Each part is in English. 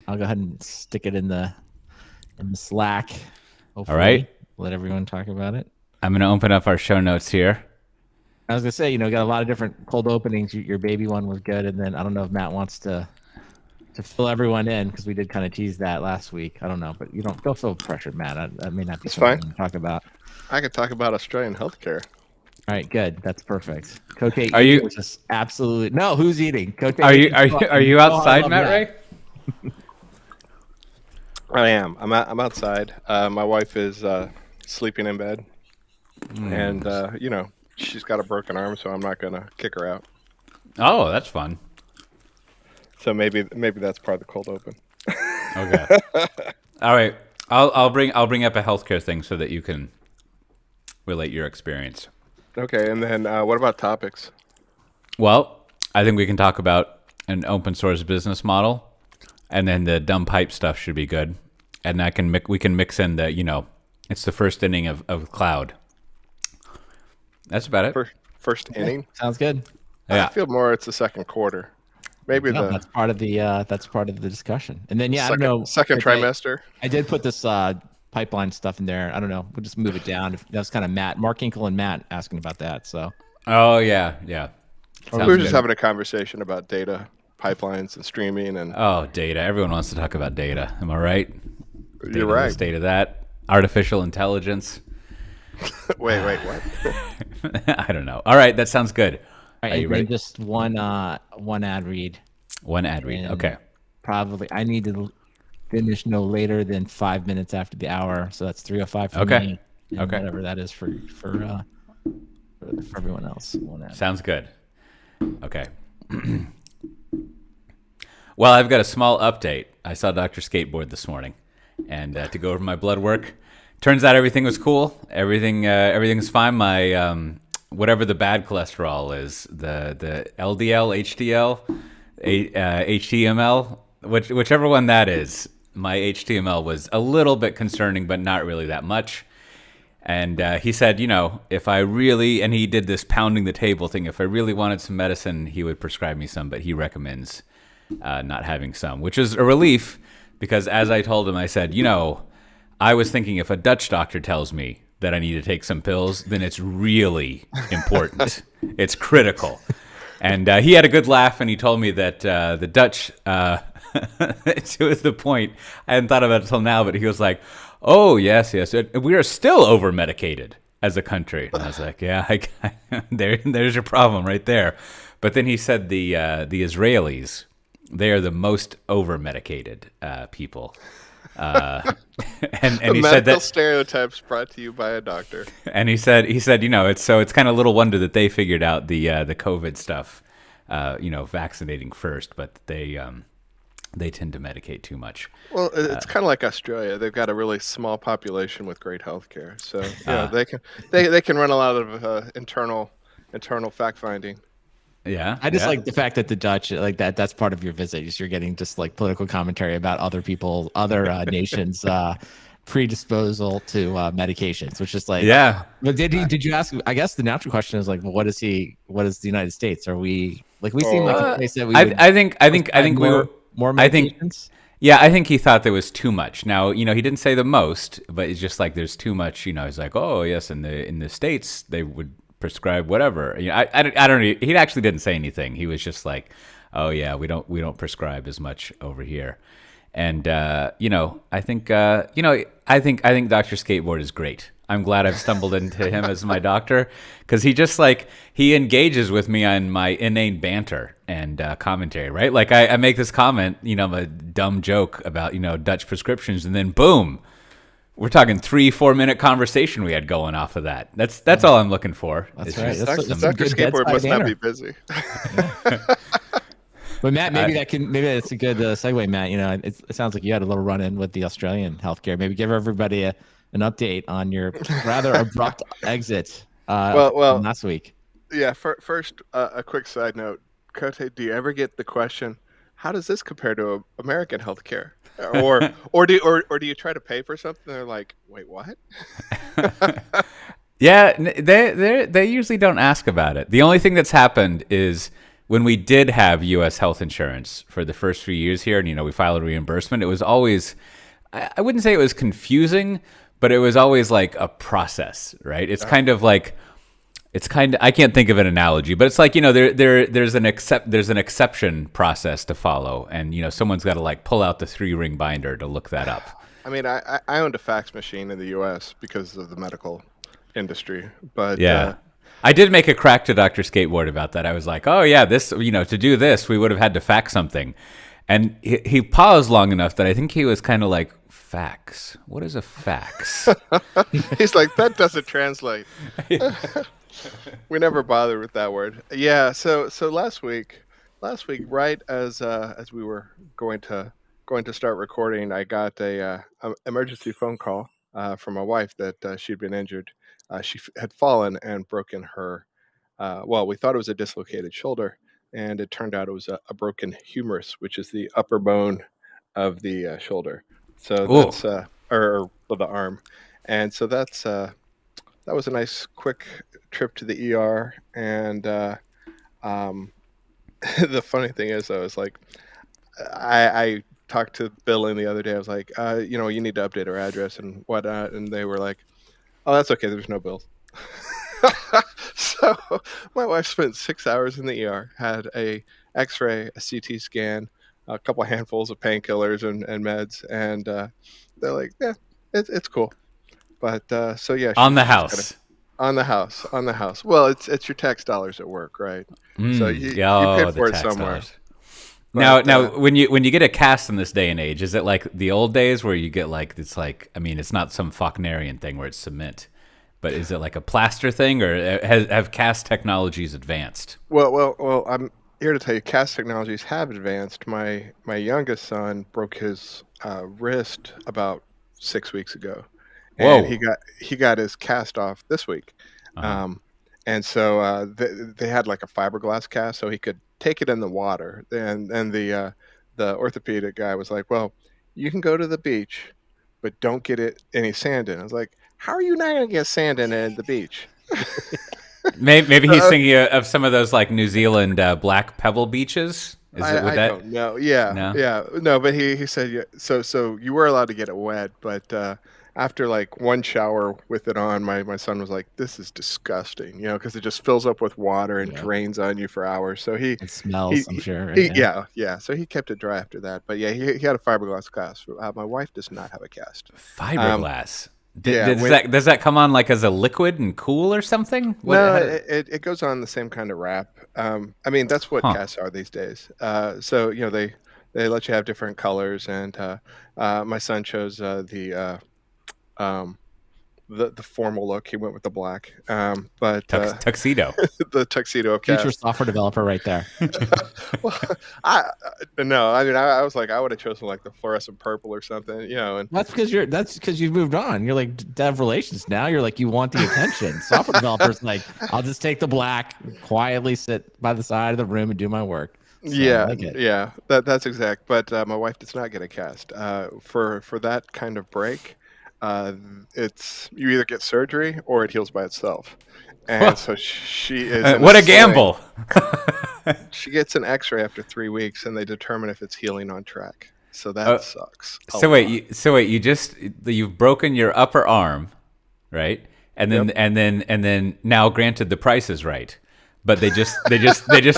I'll go ahead and stick it in the Slack. Hopefully, All right. let everyone talk about it. I'm going to open up our show notes here. I was gonna say, got a lot of different cold openings. Your baby one was good, and then I don't know if Matt wants to fill everyone in because we did kind of tease that last week. I don't know, but you don't feel pressured, Matt. That may not be It's something fine. to talk about. I could talk about Australian healthcare. All right, good. That's perfect. Cote Are you- was just absolutely no. Who's eating? Cote Are you outside, Matt Ray? I am. I'm outside. My wife is sleeping in bed, and she's got a broken arm, so I'm not gonna kick her out. Oh, that's fun. So maybe that's part of the cold open. Okay. All right. I'll bring up a healthcare thing so that you can relate your experience. Okay, and then what about topics? Well, I think we can talk about an open source business model, and then the dumb pipe stuff should be good. And we can mix in the it's the first inning of cloud. That's about it. First inning. Sounds good. Yeah. I feel more it's the second quarter. Maybe No, that's part of the discussion. And then I don't know. Second trimester. I did put this pipeline stuff in there. I don't know. We'll just move it down. That was kind of Mark Inkle and Matt asking about that. So. Oh yeah. We were just having a conversation about data pipelines and streaming and. Oh, data. Everyone wants to talk about data. Am I right? You're right. State of that. Artificial intelligence. Wait, what? I don't know. All right, that sounds good. All right, Are you ready? Just one ad read. One ad read. And Okay. Probably I need to finish no later than 5 minutes after the hour. So that's 3:05 for Okay. me. And Okay. whatever that is for everyone else. One ad. Sounds good. Okay. Well, I've got a small update. I saw Dr. Skateboard this morning, and to go over my blood work. Turns out everything was cool. Everything's fine. My whatever the bad cholesterol is, the LDL, HDL, HTML, whichever one that is. My HTML was a little bit concerning, but not really that much. And he said, if I really, and he did this pounding the table thing, if I really wanted some medicine, he would prescribe me some, but he recommends not having some, which is a relief because as I told him, I said, I was thinking if a Dutch doctor tells me that I need to take some pills, then it's really important. It's critical. And he had a good laugh, and he told me that the Dutch, it was the point, I hadn't thought about it until now, but he was like, oh, yes, we are still over-medicated as a country. And I was like, yeah, there's your problem right there. But then he said the Israelis, they are the most over-medicated people. And he said that stereotypes brought to you by a doctor. And he said it's kind of little wonder that they figured out the COVID stuff, vaccinating first, but they tend to medicate too much. Well, it's kind of like Australia. They've got a really small population with great healthcare, so they can run a lot of internal fact finding. Yeah, I just like the fact that the Dutch like that. That's part of your visit. You're getting just like political commentary about other nations' predisposal to medications, which is like But did you ask? I guess the natural question is like, well, what is the United States? Are we like we seem like a place that we? I think we were more medications. I think he thought there was too much. Now, he didn't say the most, but it's just like there's too much. He's like, oh yes, in the States they would prescribe whatever. I don't know. He actually didn't say anything. He was just like, oh yeah, we don't prescribe as much over here. And I think Dr. Skateboard is great. I'm glad I've stumbled into him as my doctor because he engages with me on my inane banter and commentary, right? Like I make this comment, a dumb joke about Dutch prescriptions, and then boom, we're talking 3-4 minute conversation we had going off of that. That's all I'm looking for. That's right. Dr. Skateboard must not be busy. But Matt, maybe that's a good segue, Matt. It sounds like you had a little run-in with the Australian healthcare. Maybe give everybody an update on your rather abrupt exit from last week. Yeah. First, a quick side note. Cote, do you ever get the question, how does this compare to American healthcare? Or do you try to pay for something? They're like, wait, what? Yeah, they usually don't ask about it. The only thing that's happened is when we did have U.S. health insurance for the first few years here, and we filed a reimbursement, it was always, I wouldn't say it was confusing, but it was always like a process, right? It's kind of like, I can't think of an analogy, but it's like, there's an exception process to follow, and someone's got to like pull out the 3-ring binder to look that up. I mean, I owned a fax machine in the U.S. because of the medical industry, but yeah. I did make a crack to Dr. Skateboard about that. I was like, oh yeah, this, to do this, we would have had to fax something. And he paused long enough that I think he was kind of like, fax? What is a fax? He's like, that doesn't translate. We never bothered with that word. Yeah. So last week, right as we were going to start recording, I got a emergency phone call from my wife that she'd been injured. She had fallen and broken her. Well, we thought it was a dislocated shoulder, and it turned out it was a broken humerus, which is the upper bone of the shoulder. So that's or the arm, and so that was a nice quick trip to the ER. And the funny thing is, I was like, I talked to Bill in the other day. I was like, you need to update our address and whatnot, and they were like, oh, that's okay. There's no bills. So my wife spent 6 hours in the ER, had a X-ray, a CT scan, a couple handfuls of painkillers and meds, and they're like, yeah, it's cool. But so yeah, on the house. On the house. Well, it's your tax dollars at work, right? So you pay for it somewhere. But, now, when you get a cast in this day and age, is it like the old days where you get like, it's like, I mean, it's not some Faulknerian thing where it's cement, but is it like a plaster thing, or have cast technologies advanced? Well, I'm here to tell you, cast technologies have advanced. My youngest son broke his wrist about 6 weeks ago, and he got his cast off this week. Uh-huh. And so they had like a fiberglass cast, so he could take it in the water. And the orthopedic guy was like, well, you can go to the beach, but don't get any sand in. I was like, how are you not going to get sand in at the beach? Maybe he's thinking of some of those like New Zealand black pebble beaches. I don't know. Yeah. No, but he said, yeah, so you were allowed to get it wet, but after like one shower with it on, my son was like, this is disgusting, because it just fills up with water and drains on you for hours. So it smells, I'm sure. Right? Yeah. So he kept it dry after that. But yeah, he had a fiberglass cast. My wife does not have a cast. Fiberglass. Does that come on like as a liquid and cool or something? It goes on the same kind of wrap. I mean, that's what casts are these days. So they let you have different colors, and my son chose the formal look. He went with the black, but tuxedo. The tuxedo of cast. Future software developer right there. Well, I was like, I would have chosen like the fluorescent purple or something, And that's because you've moved on. You're like dev relations now. You're like, you want the attention. Software developers like, I'll just take the black, quietly sit by the side of the room and do my work. So yeah. That's exact. But my wife does not get a cast for that kind of break. It's you either get surgery or it heals by itself, and so she is. What a gamble! She gets an X-ray after 3 weeks, and they determine if it's healing on track. So that sucks. So wait, you've broken your upper arm, right? And then now, granted, the price is right. But they just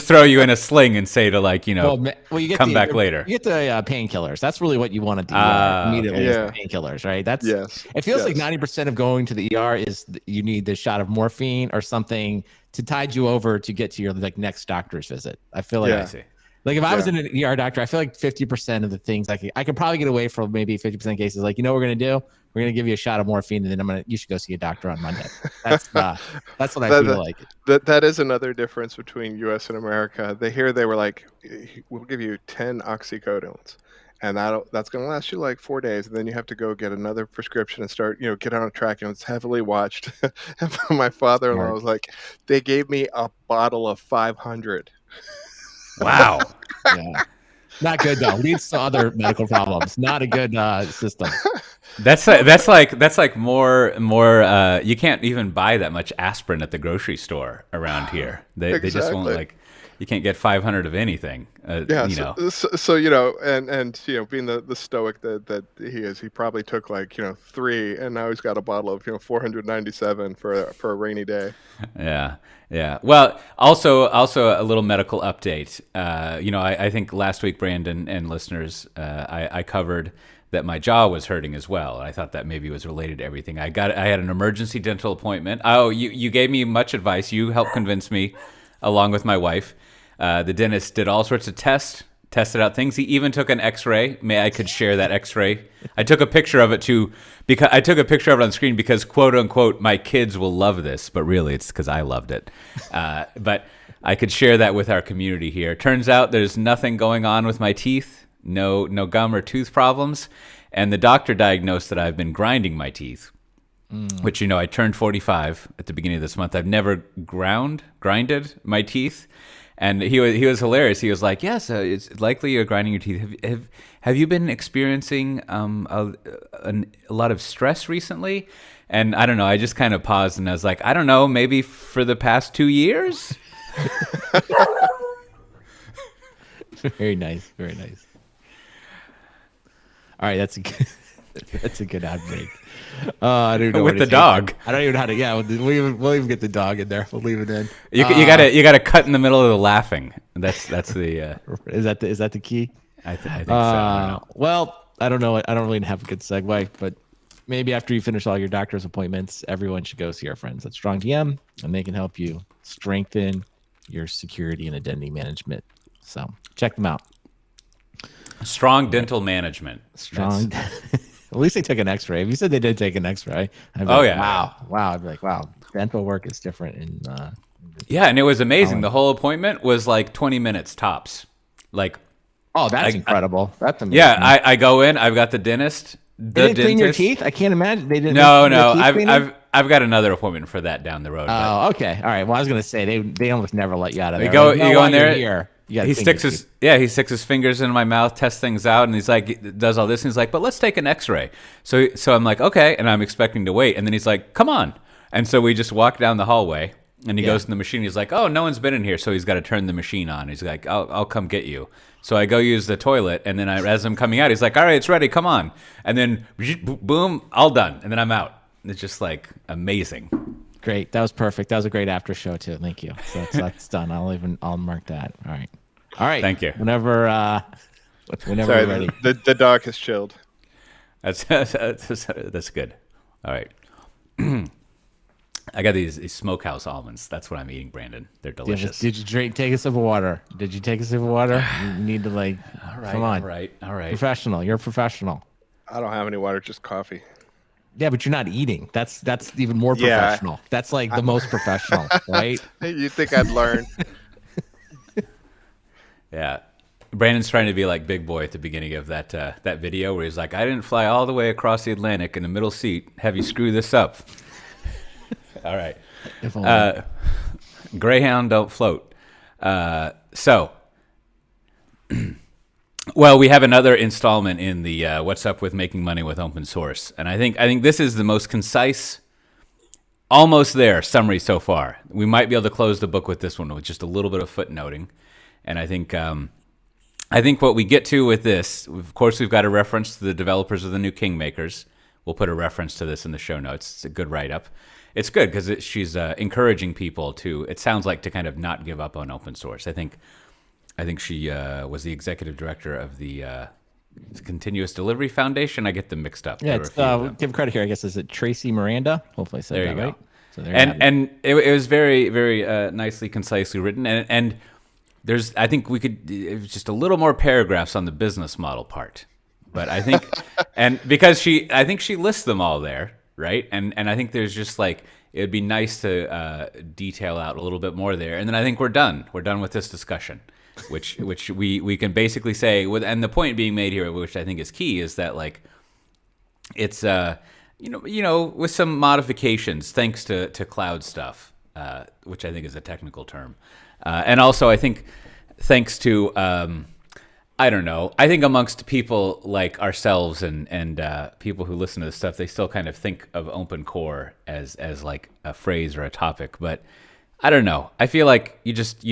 throw you in a sling and say to like, come back later. You get the painkillers. That's really what you want to do immediately. Yeah. Painkillers, right? It feels yes. like 90% of going to the ER is you need the shot of morphine or something to tide you over to get to your like next doctor's visit. I feel like I see. Like if I was an ER doctor, I feel like 50% of the things I could probably get away from maybe 50% cases. Like, what we're going to do? We're going to give you a shot of morphine, and then you should go see a doctor on Monday. That's what I feel like. That is another difference between U.S. and America. They were like, we'll give you 10 oxycodones, and that's going to last you like 4 days, and then you have to go get another prescription and start, get on a track, and it's heavily watched. My father-in-law was like, they gave me a bottle of 500. Wow. Yeah. Not good though. Leads to other medical problems. Not a good system. That's like more. You can't even buy that much aspirin at the grocery store around here. They just won't like. you can't get 500 of anything. Yeah, you know. so and being the stoic that he is, he probably took like 3, and now he's got a bottle of 497 for a rainy day. Yeah. Well, also a little medical update. I think last week, Brandon and listeners, I covered that my jaw was hurting as well. I thought that maybe was related to everything. I had an emergency dental appointment. Oh, you gave me much advice. You helped convince me, along with my wife. The dentist did all sorts of tested out things. He even took an X-ray. I could share that X-ray. I took a picture of it because I took a picture of it on screen because, quote unquote, my kids will love this, but really it's because I loved it. But I could share that with our community here. Turns out there's nothing going on with my teeth. No gum or tooth problems. And the doctor diagnosed that I've been grinding my teeth, which, I turned 45 at the beginning of this month. I've never grinded my teeth. And he was hilarious. He was like, yes, it's likely you're grinding your teeth. Have you been experiencing a lot of stress recently? And I don't know. I just kind of paused and I was like, I don't know, maybe for the past 2 years? Very nice. Very nice. All right, that's a good outbreak. I don't even know with the dog. I don't even know how to. Yeah, we'll even get the dog in there. We'll leave it in. You gotta cut in the middle of the laughing. That's the. Is that the key? I think so. Well, I don't know. I don't really have a good segue, but maybe after you finish all your doctor's appointments, everyone should go see our friends at Strong DM, and they can help you strengthen your security and identity management. So check them out. Strong dental management. Strong. At least they took an X-ray. If you said they did take an X-ray, I'd be wow. I'd be like, wow, dental work is different. And it was amazing. The whole appointment was like 20 minutes tops. Like, oh, that's incredible. That's amazing. Yeah, I go in. I've got the dentist. They didn't clean your teeth? I can't imagine they didn't. No. I've got another appointment for that down the road. Oh, okay. All right. Well, I was gonna say they almost never let you out of there. You go in there. Here. He sticks his fingers in my mouth, tests things out, and he's like, does all this, and he's like, but let's take an X-ray. So I'm like, okay, and I'm expecting to wait, and then he's like, come on, and so we just walk down the hallway, and he goes in the machine. He's like, oh, no one's been in here, so he's got to turn the machine on. He's like, I'll come get you. So I go use the toilet, and then as I'm coming out, he's like, all right, it's ready, come on, and then boom, all done, and then I'm out. It's just like amazing. Great, that was perfect. That was a great after show too. Thank you. So that's done. I'll mark that. All right. Thank you. Whenever Sorry, we're ready. The dog has chilled. That's good. All right. I got these smokehouse almonds. That's what I'm eating, Brandon. They're delicious. Did you take a sip of water? Did you take a sip of water? You need to all right, come on. All right. Professional. You're a professional. I don't have any water, just coffee. Yeah, but you're not eating. That's even more professional. That's like the most professional, right? You think I'd learn? Yeah. Brandon's trying to be like Big Boy at the beginning of that video where he's like, I didn't fly all the way across the Atlantic in the middle seat. Have you screw this up? All right. Greyhound don't float. So, well, we have another installment in the What's Up with Making Money with Open Source. And I think this is the most concise, almost there summary so far. We might be able to close the book with this one with just a little bit of footnoting. And I think what we get to with this, of course, we've got a reference to the developers of the new Kingmakers. We'll put a reference to this in the show notes. It's a good write-up. It's good because she's encouraging people to, it sounds like, to kind of not give up on open source. I think she was the executive director of the Continuous Delivery Foundation. I get them mixed up. Yeah, give credit here. I guess is it Tracy Miranda? Hopefully I said that right. So and it was very, very nicely, concisely written. And there's, I think we could, just a little more paragraphs on the business model part. But I think, and because I think she lists them all there, right? And I think there's just like, it'd be nice to detail out a little bit more there. And then I think we're done. We're done with this discussion, which we can basically say, and the point being made here, which I think is key, is that like, it's, with some modifications, thanks to cloud stuff, which I think is a technical term. And also, I think, thanks to, I don't know, I think amongst people like ourselves and people who listen to this stuff, they still kind of think of open core as like a phrase or a topic. But I don't know. I feel like you just,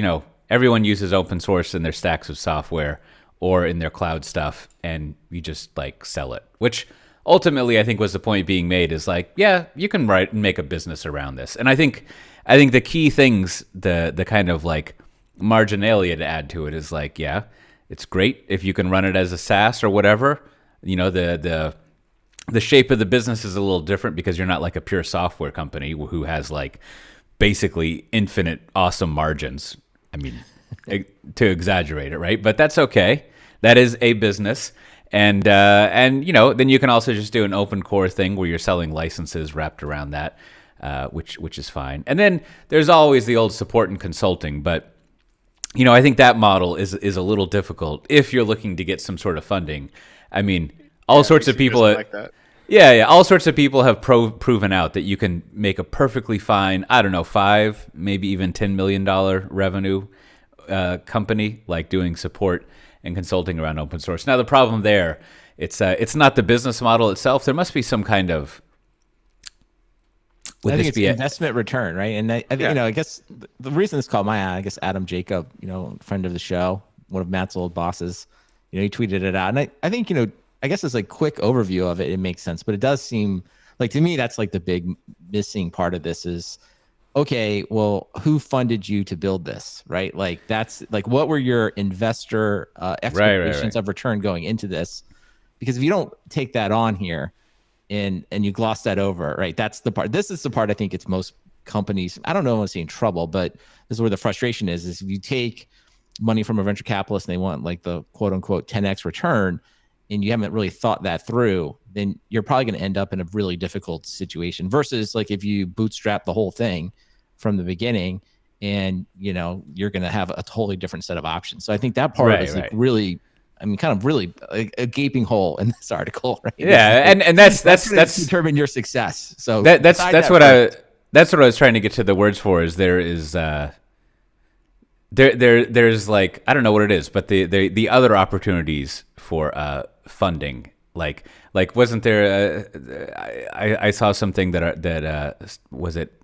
everyone uses open source in their stacks of software or in their cloud stuff, and you just like sell it, which ultimately I think was the point being made, is like, yeah, you can write and make a business around this. And I think the key things, the kind of like marginalia to add to it is like, yeah, it's great if you can run it as a SaaS or whatever. You know, the shape of the business is a little different because you're not like a pure software company who has like basically infinite awesome margins. I mean, to exaggerate it, right? But that's okay. That is a business. And you know, then you can also just do an open core thing where you're selling licenses wrapped around that, which is fine. And then there's always the old support and consulting, but you know, I think that model is a little difficult if you're looking to get some sort of funding. I mean, all sorts of people like that. Yeah, all sorts of people have proven out that you can make a perfectly fine, I don't know, $5, maybe even $10 million revenue company, like doing support and consulting around open source. Now, the problem there, it's not the business model itself. There must be some kind of... I think it's investment return, right? And I think, you know, I guess the reason this caught my eye, I guess Adam Jacob, you know, friend of the show, one of Matt's old bosses, you know, he tweeted it out. And I think, you know, I guess as a quick overview of it, it makes sense. But it does seem like, to me, that's like the big missing part of this is, okay, well, who funded you to build this, right? Like, that's like, what were your investor expectations of return going into this? Because if you don't take that on here and you gloss that over, right? That's the part. This is the part I think it's most companies, I don't know, I want to say in trouble, but this is where the frustration is if you take money from a venture capitalist and they want like the quote unquote 10x return, and you haven't really thought that through, then you're probably going to end up in a really difficult situation versus like if you bootstrap the whole thing from the beginning and, you know, you're going to have a totally different set of options. So I think that part is like really, I mean, kind of really a gaping hole in this article, right? Yeah. And that's determine your success. So that's what I was trying to get to the words for is there's like, I don't know what it is, but the other opportunities for funding, like wasn't there I saw something that was it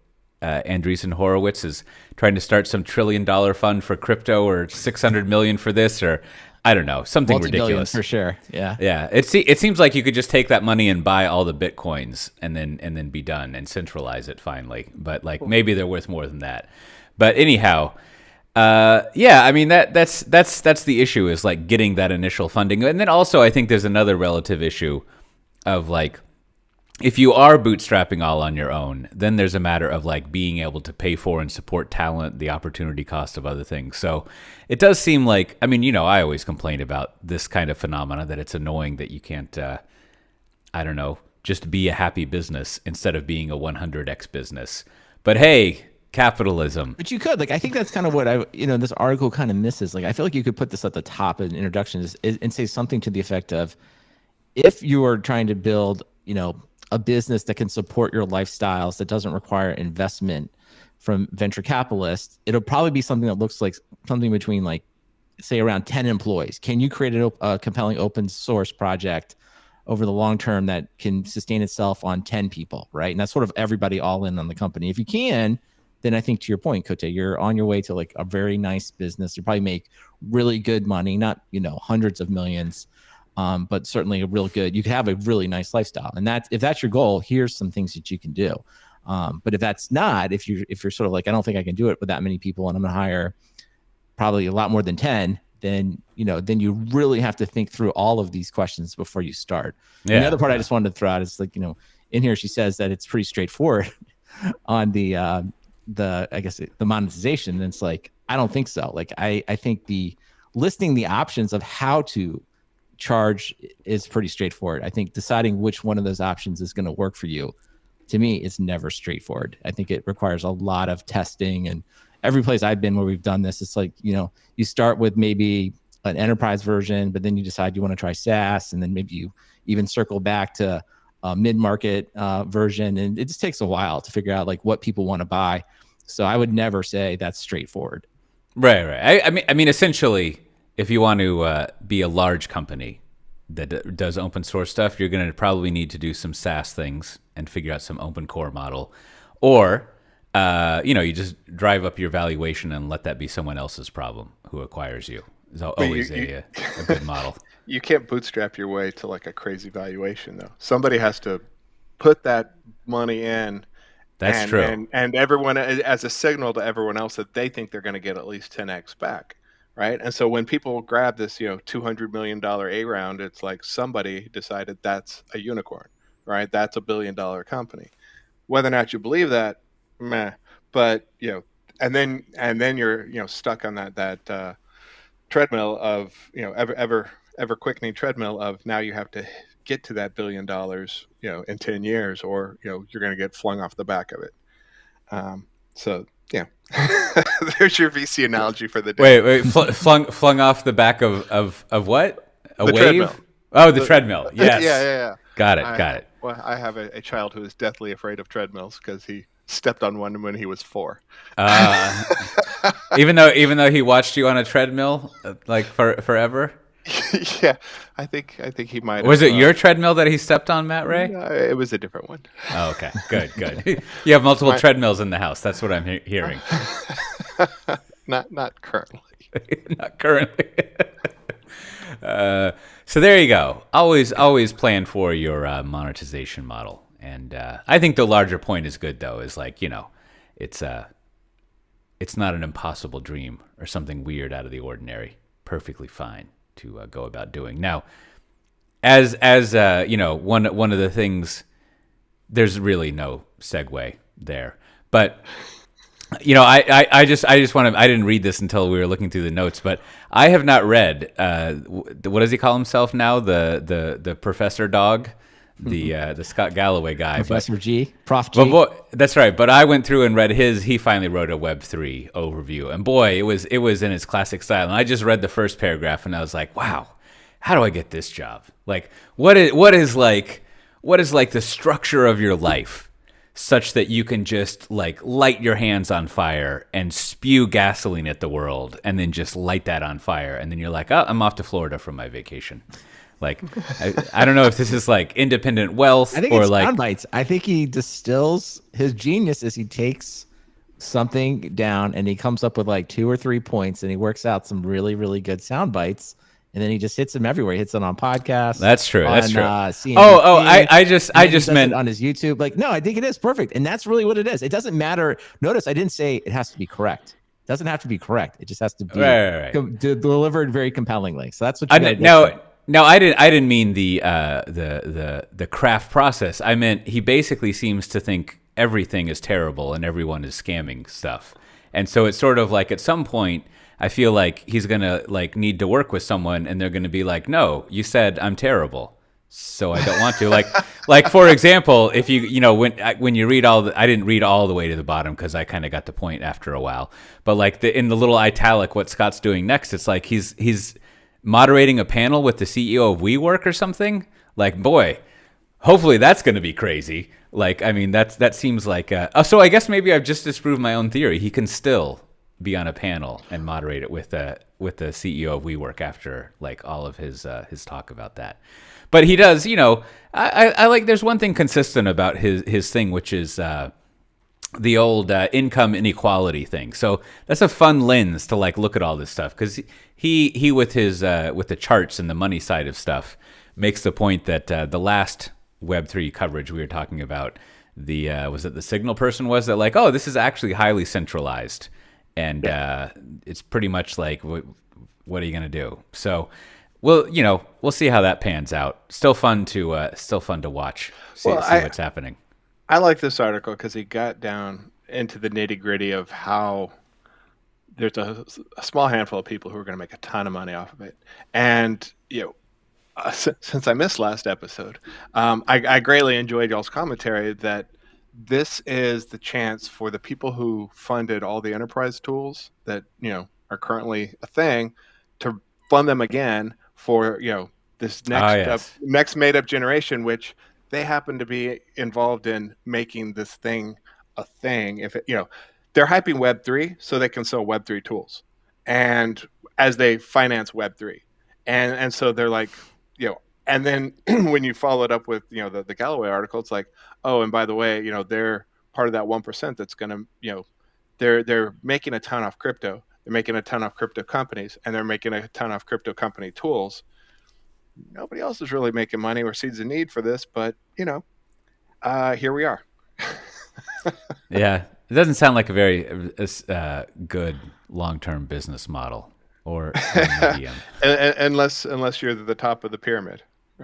Andreessen Horowitz is trying to start some $1 trillion fund for crypto, or 600 million for this, or I don't know, something ridiculous for sure. Yeah. It seems like you could just take that money and buy all the Bitcoins and then be done and centralize it finally. But like maybe they're worth more than that. But anyhow, I mean that's the issue, is like getting that initial funding. And then also I think there's another relative issue of like, if you are bootstrapping all on your own, then there's a matter of like being able to pay for and support talent, the opportunity cost of other things. So it does seem like, I mean, you know, I always complain about this kind of phenomena, that it's annoying that you can't, I don't know, just be a happy business instead of being a 100x business. But hey, capitalism. But you could, like, I think that's kind of what this article kind of misses. Like, I feel like you could put this at the top of an introduction and say something to the effect of, if you are trying to build, you know, a business that can support your lifestyles, that doesn't require investment from venture capitalists, it'll probably be something that looks like something between, like, say around 10 employees. Can you create a compelling open source project over the long term that can sustain itself on 10 people, right? And that's sort of everybody all in on the company. If you can, then I think, to your point, Kote, you're on your way to like a very nice business. You probably make really good money, not, you know, hundreds of millions, but certainly a real good, you could have a really nice lifestyle. And if that's your goal, here's some things that you can do. But if that's not, if you're sort of like, I don't think I can do it with that many people, and I'm going to hire probably a lot more than 10, then you really have to think through all of these questions before you start. Yeah. And the other part I just wanted to throw out is, like, you know, in here, she says that it's pretty straightforward on the I guess the monetization. And it's like, I don't think so. Like, I think listing the options of how to charge is pretty straightforward. I think deciding which one of those options is going to work for you, to me, is never straightforward. I think it requires a lot of testing, and every place I've been where we've done this, it's like, you know, you start with maybe an enterprise version, but then you decide you want to try SaaS, and then maybe you even circle back to a mid-market version, and it just takes a while to figure out like what people want to buy. So I would never say that's straightforward. Right. I mean, essentially, if you want to be a large company that does open source stuff, you're going to probably need to do some SaaS things and figure out some open core model. Or you just drive up your valuation and let that be someone else's problem who acquires you. Is always a good model. You can't bootstrap your way to like a crazy valuation, though. Somebody has to put that money in. That's true. And everyone, as a signal to everyone else that they think they're going to get at least 10x back, right? And so when people grab this, $200 million A round, it's like somebody decided that's a unicorn, right? That's $1 billion company. Whether or not you believe that, meh. But and then you're stuck on that treadmill of ever quickening treadmill of now you have to get to that $1 billion in 10 years, or you're going to get flung off the back of it. So yeah, there's your VC analogy for the day. Wait, flung off the back of what? A wave? Treadmill. Oh, the treadmill. Yes. Yeah. Got it. Well, I have a child who is deathly afraid of treadmills because he stepped on one when he was 4. Even though he watched you on a treadmill like forever. Yeah, I think he might. Was it your treadmill that he stepped on, Matt Ray? It was a different one. Oh, okay, good. You have multiple treadmills in the house. That's what I'm hearing. Not currently. Not currently. So there you go. Always plan for your monetization model, and I think the larger point is good though. Is like it's not an impossible dream or something weird out of the ordinary. Perfectly fine to go about doing. Now, as one of the things, there's really no segue there, but I just want to. I didn't read this until we were looking through the notes, but I have not read. What does he call himself now? The Professor Dog, the Scott Galloway guy, Professor G, Prof G. But that's right. But I went through and read his. He finally wrote a Web3 overview, and boy, it was in his classic style. And I just read the first paragraph, and I was like, wow, how do I get this job? Like, what is like the structure of your life, such that you can just like light your hands on fire and spew gasoline at the world, and then just light that on fire, and then you're like, oh, I'm off to Florida for my vacation. Like, I don't know if this is like independent wealth, I think it's sound bites. I think he distills his genius as he takes something down and he comes up with like 2 or 3 points, and he works out some really, really good sound bites, and then he just hits them everywhere. He hits it on podcasts. That's true. That's true. I just meant on his YouTube. Like, no, I think it is perfect, and that's really what it is. It doesn't matter. Notice I didn't say it has to be correct. It doesn't have to be correct. It just has to be right. Delivered very compellingly. So that's what you No, I didn't mean the craft process. I meant he basically seems to think everything is terrible and everyone is scamming stuff. And so it's sort of like at some point I feel like he's going to like need to work with someone, and they're going to be like, "No, you said I'm terrible, so I don't want to." like for example, if when you read I didn't read all the way to the bottom because I kind of got the point after a while. But like in the little italic, what Scott's doing next, it's like he's moderating a panel with the CEO of WeWork or something. Like, boy, hopefully that's going to be crazy. Like, I mean, that seems like. So I guess maybe I've just disproved my own theory. He can still be on a panel and moderate it with the CEO of WeWork after like all of his talk about that. But he does, I like. There's one thing consistent about his thing, which is the old income inequality thing. So that's a fun lens to like look at all this stuff, because he with his with the charts and the money side of stuff makes the point that the last Web3 coverage we were talking about, the was it the Signal person was that like, oh, this is actually highly centralized, and it's pretty much like what are you gonna do? So we'll see how that pans out. Still fun to watch. See what's happening. I like this article because he got down into the nitty gritty of how there's a small handful of people who are going to make a ton of money off of it. And, since I missed last episode, I greatly enjoyed y'all's commentary that this is the chance for the people who funded all the enterprise tools that, are currently a thing to fund them again for, this next made up generation, which they happen to be involved in making this thing a thing. If it, they're hyping Web3 so they can sell Web3 tools, and as they finance Web3, and so they're like, and then when you follow it up with the Galloway article, it's like, oh, and by the way, they're part of that 1% that's going to, they're making a ton off crypto. They're making a ton off crypto companies, and they're making a ton off crypto company tools. Nobody else is really making money or sees a need for this, but here we are. Yeah, it doesn't sound like a very good long-term business model or medium. unless you're at the top of the pyramid.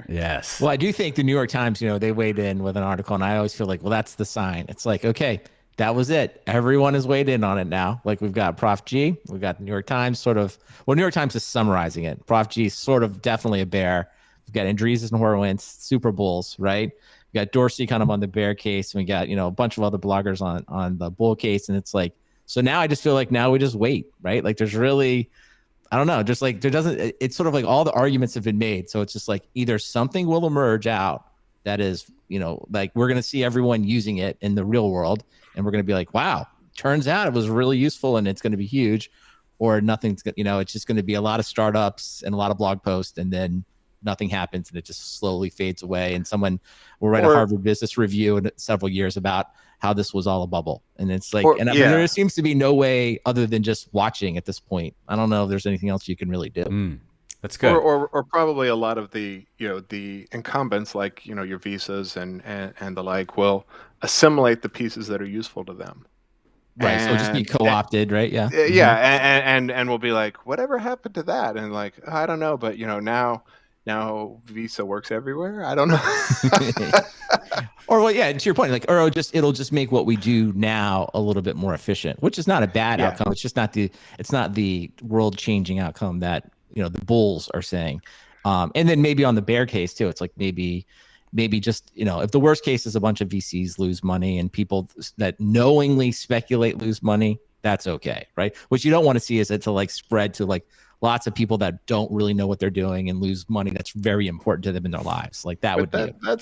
Yes. Well, I do think the New York Times, they weighed in with an article, and I always feel like, well, that's the sign. It's like, okay, that was it. Everyone has weighed in on it now. Like, we've got Prof G, we've got the New York Times New York Times is summarizing it. Prof G is sort of definitely a bear. We've got Andreessen and Horowitz, super bulls, right? We got Dorsey kind of on the bear case, and we got, a bunch of other bloggers on the bull case. And it's like, so now I just feel like now we just wait, right? Like, there's really, I don't know, just like it's sort of like all the arguments have been made. So it's just like either something will emerge out that is, like we're going to see everyone using it in the real world, and we're going to be like, wow, turns out it was really useful and it's going to be huge, or nothing's, it's just going to be a lot of startups and a lot of blog posts, and then nothing happens and it just slowly fades away. And someone will write a Harvard Business Review in several years about how this was all a bubble. And it's like, there seems to be no way other than just watching at this point. I don't know if there's anything else you can really do. That's good. Or probably a lot of the, the incumbents, like, your Visas and the like, will assimilate the pieces that are useful to them. Right. So just be co-opted, right? Yeah. Yeah. And we'll be like, whatever happened to that? And like, I don't know, but now Visa works everywhere. I don't know. Or, well, yeah, to your point, like, or it'll just make what we do now a little bit more efficient, which is not a bad outcome. It's just not the world changing outcome that, the bulls are saying. And then maybe on the bear case too, it's like maybe just, if the worst case is a bunch of VCs lose money and people that knowingly speculate lose money, that's okay. Right. What you don't want to see is it to like spread to like lots of people that don't really know what they're doing and lose money that's very important to them in their lives. Like that's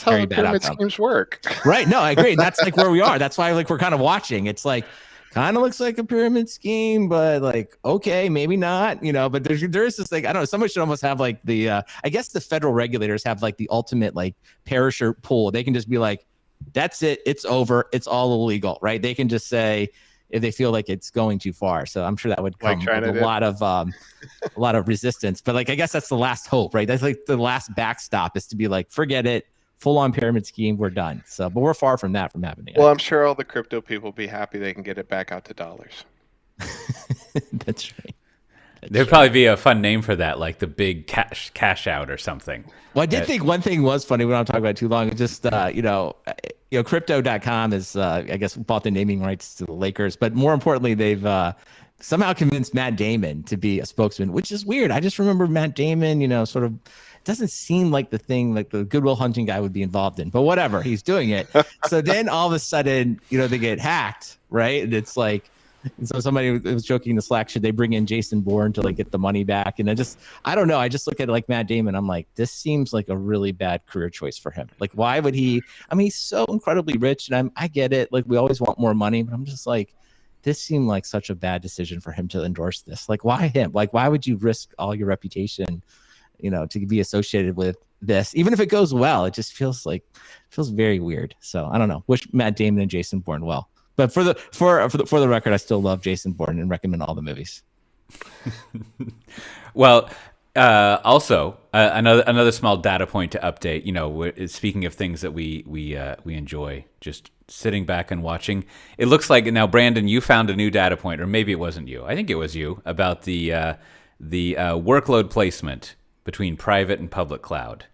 how the pyramid schemes work. Right. No, I agree. That's like where we are. That's why like we're kind of watching. It's like kind of looks like a pyramid scheme, but like, okay, maybe not, but there is this like, I don't know, someone should almost have like the, I guess the federal regulators have like the ultimate like parachute pull. They can just be like, that's it. It's over. It's all illegal, right? They can just say, if they feel like it's going too far. So I'm sure that would come with a lot of resistance. But like, I guess that's the last hope, right? That's like the last backstop is to be like, forget it, full on pyramid scheme, we're done. So, but we're far from that from happening. Well, I'm sure all the crypto people will be happy they can get it back out to dollars. That's right. There'd probably be a fun name for that, like the big cash out or something. Well, I did think one thing was funny. We don't talk about it too long. It's just, crypto.com is, I guess, bought the naming rights to the Lakers. But more importantly, they've somehow convinced Matt Damon to be a spokesman, which is weird. I just remember Matt Damon, sort of doesn't seem like the thing like the Goodwill Hunting guy would be involved in. But whatever, he's doing it. So then all of a sudden, they get hacked, right? And it's like, and so somebody was joking in the Slack, should they bring in Jason Bourne to like get the money back? And I don't know. I just look at it like Matt Damon. I'm like, this seems like a really bad career choice for him. Like, why would he? I mean, he's so incredibly rich, and I get it. Like, we always want more money, but I'm just like, this seemed like such a bad decision for him to endorse this. Like, why him? Like, why would you risk all your reputation, to be associated with this? Even if it goes well, it just feels very weird. So I don't know. Wish Matt Damon and Jason Bourne well. But for the record, I still love Jason Bourne and recommend all the movies. Well, also another small data point to update. Speaking of things that we enjoy, just sitting back and watching. It looks like now, Brandon, you found a new data point, or maybe it wasn't you. I think it was you about the workload placement between private and public cloud,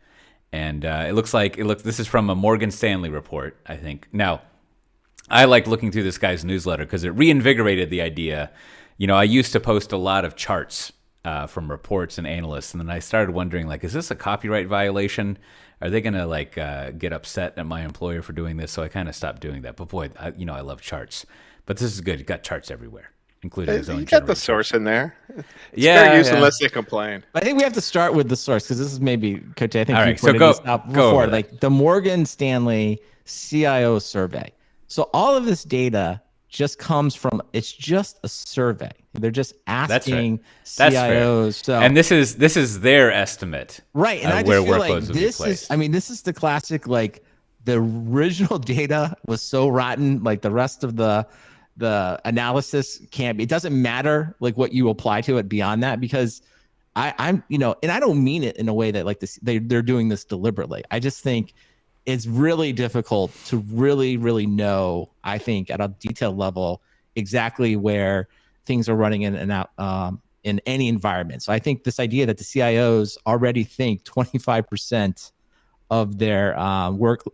and this is from a Morgan Stanley report, I think. Now, I like looking through this guy's newsletter because it reinvigorated the idea. I used to post a lot of charts from reports and analysts, and then I started wondering, like, is this a copyright violation? Are they going to get upset at my employer for doing this? So I kind of stopped doing that. But boy, I love charts. But this is good. You got charts everywhere, including his own. You got the source in there. It's fair use unless they complain. I think we have to start with the source because this is maybe, Cote, I think all you right, so pointed this out before, like the Morgan Stanley CIO survey. So all of this data just comes from, it's just a survey. They're just asking CIOs. So, and this is their estimate, right? And I just feel like this is the classic like the original data was so rotten, like the rest of the analysis can't be, it doesn't matter like what you apply to it beyond that, because I'm, and I don't mean it in a way that like this, they're doing this deliberately. I just think it's really difficult to really know, I think at a detailed level, exactly where things are running in and out in any environment. So I think this idea that the CIOs already think 25% of their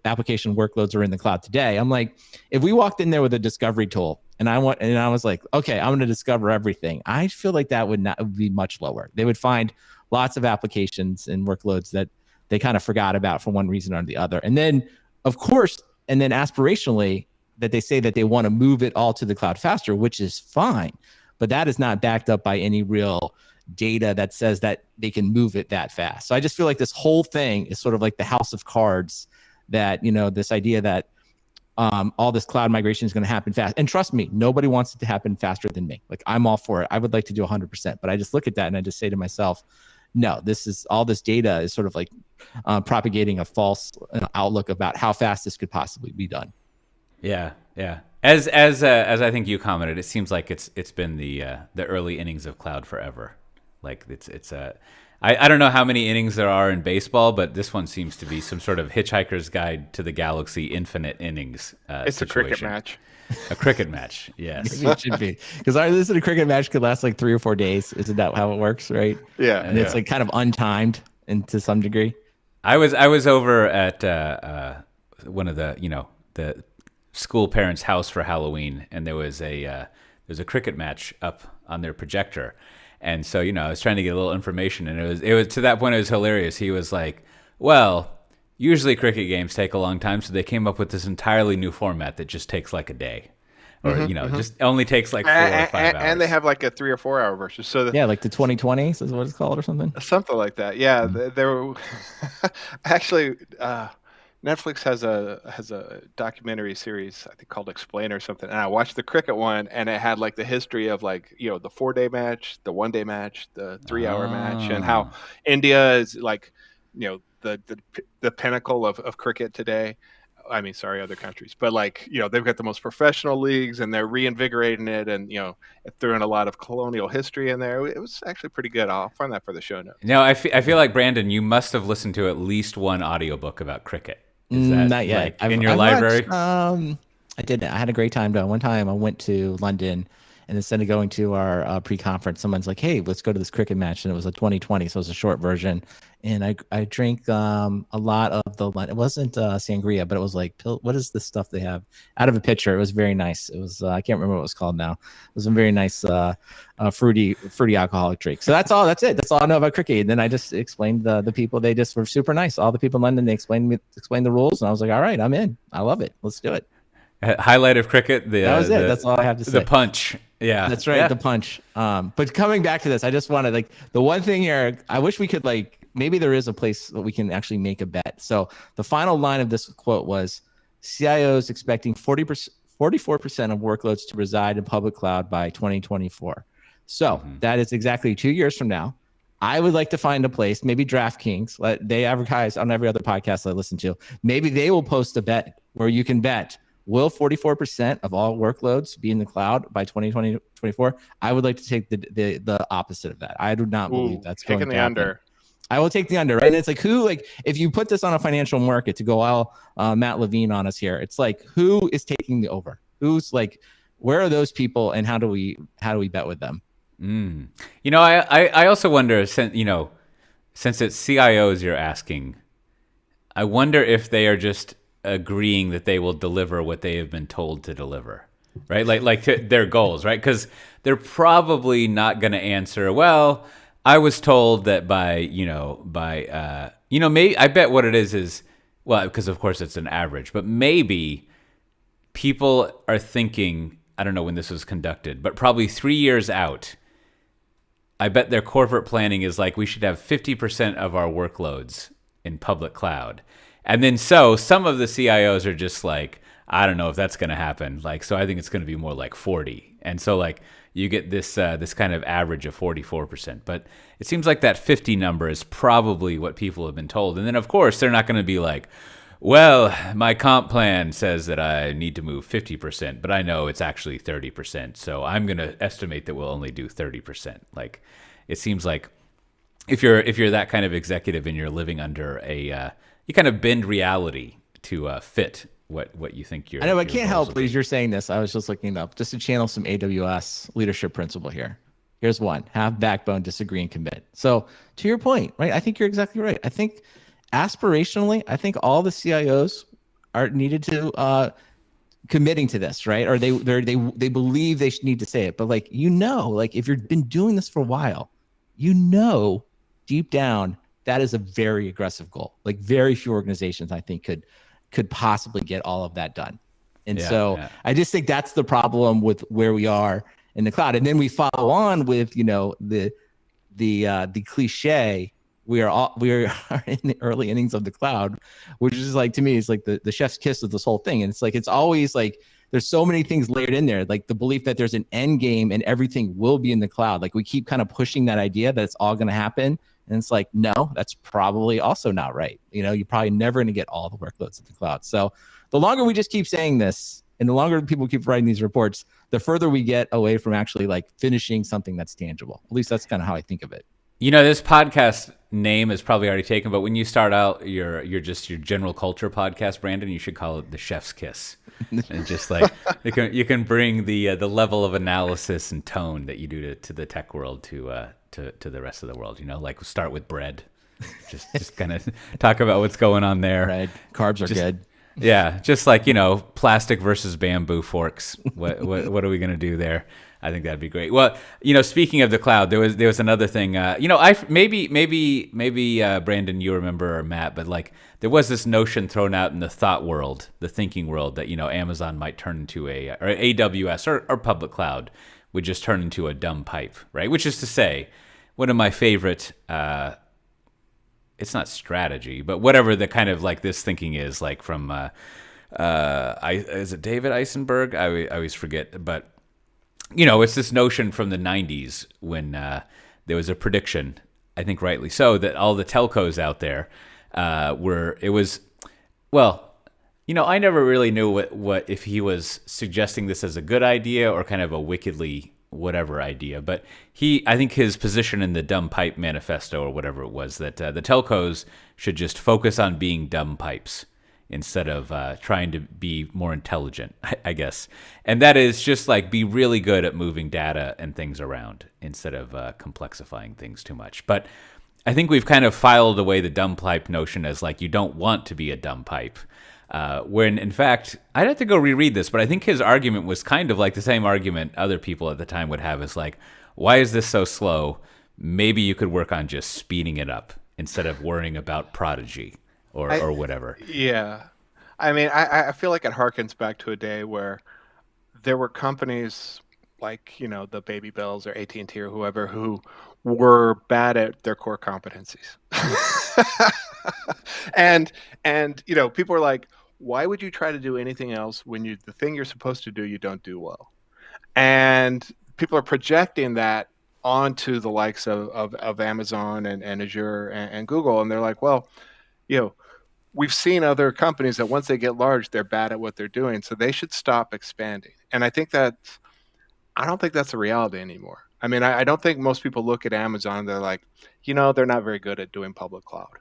application workloads are in the cloud today. I'm like, if we walked in there with a discovery tool and I was like, okay, I'm going to discover everything, I feel like that would be much lower. They would find lots of applications and workloads that they kind of forgot about for one reason or the other. And then, of course, and then aspirationally, that they say that they want to move it all to the cloud faster, which is fine, but that is not backed up by any real data that says that they can move it that fast. So I just feel like this whole thing is sort of like the house of cards, that, this idea that all this cloud migration is going to happen fast. And trust me, nobody wants it to happen faster than me. Like, I'm all for it. I would like to do 100%, but I just look at that and I just say to myself, no, all this data is sort of like propagating a false outlook about how fast this could possibly be done. Yeah. As I think you commented, it seems like it's been the early innings of cloud forever. Like I don't know how many innings there are in baseball, but this one seems to be some sort of Hitchhiker's Guide to the Galaxy infinite innings it's situation. A cricket match. A cricket match, yes. It should be, because a cricket match could last like 3 or 4 days. Isn't that how it works, right? Yeah. And it's like kind of untimed, and to some degree. I was over at one of the school parents' house for Halloween, and there was a cricket match up on their projector. And so, I was trying to get a little information, and it was to that point, it was hilarious. He was like, well, usually cricket games take a long time, so they came up with this entirely new format that just takes like a day. Or, just only takes like 4 or 5 hours. And they have like a 3 or 4 hour version. So like the 2020s is what it's called or something? Something like that. Yeah. There were actually, Netflix has a documentary series, I think, called Explain or something. And I watched the cricket one, and it had like the history of like, the 4-day match, the 1-day match, the 3-hour match, and how India is like, the pinnacle of cricket today. I mean, sorry, other countries, but like, they've got the most professional leagues, and they're reinvigorating it, and it threw in a lot of colonial history in there. It was actually pretty good. I'll find that for the show notes. No, I feel like, Brandon, you must have listened to at least one audiobook about cricket. Is that not yet? Like in your library? I didn't. I had a great time though. One time I went to London, and instead of going to our pre-conference, someone's like, "Hey, let's go to this cricket match," and it was a 2020, so it was a short version. And I drank a lot of the. It wasn't sangria, but it was like what is the stuff they have out of a pitcher? It was very nice. It was I can't remember what it was called now. It was a very nice fruity alcoholic drink. So that's all. That's it. That's all I know about cricket. And then I just explained the people. They just were super nice. All the people in London, they explained the rules, and I was like, all right, I'm in. I love it. Let's do it. Highlight of cricket. That was it. That's all I have to say. The punch. Yeah, that's right. Yeah. The punch. But coming back to this, I just wanted the one thing here. I wish we could maybe there is a place that we can actually make a bet. So the final line of this quote was, CIOs expecting 44% of workloads to reside in public cloud by 2024. So that is exactly 2 years from now. I would like to find a place, maybe DraftKings. They advertise on every other podcast I listen to. Maybe they will post a bet where you can bet, will 44% of all workloads be in the cloud by 2024? I would like to take the opposite of that. I do not believe that's going to happen. Under. I will take the under, right? And it's like, if you put this on a financial market, to go all Matt Levine on us here, it's like, who is taking the over? Who's like, where are those people, and how do we bet with them? I also wonder, since it's CIOs you're asking, I wonder if they are just agreeing that they will deliver what they have been told to deliver, right? Like to their goals, right? Because they're probably not going to answer, well, I was told that maybe, I bet what it is, well, because of course it's an average, but maybe people are thinking, I don't know when this was conducted, but probably 3 years out, I bet their corporate planning is like, we should have 50% of our workloads in public cloud. And then so some of the CIOs are just like, I don't know if that's going to happen. So I think it's going to be more like 40. And so you get this kind of average of 44%. But it seems like that 50 number is probably what people have been told. And then, of course, they're not going to be like, Well, my comp plan says that I need to move 50%, but I know it's actually 30%. So I'm going to estimate that we'll only do 30%. Like, it seems like if you're that kind of executive and you're living under you kind of bend reality to fit what you think your I know I your can't goals help, will but as be. you're saying this, I was just looking up just to channel some AWS leadership principle here. Here's one: have backbone, disagree, and commit. So to your point, right? I think you're exactly right. I think aspirationally, I think all the CIOs are needed to committing to this, right? Or they believe they should need to say it. But like like if you've been doing this for a while, deep down that is a very aggressive goal. Like very few organizations I think could possibly get all of that done. And Yeah, so yeah. I just think that's the problem with where we are in the cloud. And then we follow on with, the cliche, we are in the early innings of the cloud, which is like, to me, it's like the chef's kiss of this whole thing. And it's like, it's always like, there's so many things layered in there, like the belief that there's an end game and everything will be in the cloud. Like we keep kind of pushing that idea that it's all going to happen. And it's like, no, that's probably also not right. You're probably never going to get all the workloads in the cloud. So the longer we just keep saying this and the longer people keep writing these reports, the further we get away from actually like finishing something that's tangible. At least that's kind of how I think of it. This podcast name is probably already taken, but when you start out your general culture podcast, Brandon, you should call it the Chef's Kiss, and just like you can bring the level of analysis and tone that you do to the tech world to the rest of the world. Like start with bread, just kind of talk about what's going on there. Right, carbs are good. Yeah, just like plastic versus bamboo forks. What are we gonna do there? I think that'd be great. Well, speaking of the cloud, there was another thing. I maybe Brandon, you remember, or Matt, but like there was this notion thrown out in the thought world, the thinking world, that Amazon might turn into or AWS or public cloud would just turn into a dumb pipe, right? Which is to say, one of my favorite. It's not strategy, but whatever the kind of like this thinking is, like from is it David Eisenberg? I always forget, but it's this notion from the 90s when there was a prediction, I think rightly so, that all the telcos out there I never really knew what if he was suggesting this as a good idea or kind of a wickedly whatever idea. But I think his position in the dumb pipe manifesto or whatever it was, that the telcos should just focus on being dumb pipes instead of trying to be more intelligent, I guess. And that is just like be really good at moving data and things around instead of complexifying things too much. But I think we've kind of filed away the dumb pipe notion as like you don't want to be a dumb pipe. When in fact, I'd have to go reread this, but I think his argument was kind of like the same argument other people at the time would have, is like, why is this so slow? Maybe you could work on just speeding it up instead of worrying about prodigy or whatever. Yeah. I mean, I feel like it harkens back to a day where there were companies like, the Baby Bells or AT&T or whoever who were bad at their core competencies. and people are like, why would you try to do anything else when the thing you're supposed to do, you don't do well? And people are projecting that onto the likes of Amazon and Azure and Google. And they're like, well, we've seen other companies that once they get large, they're bad at what they're doing. So they should stop expanding. And I don't think that's the reality anymore. I mean, I don't think most people look at Amazon and they're like, they're not very good at doing public cloud.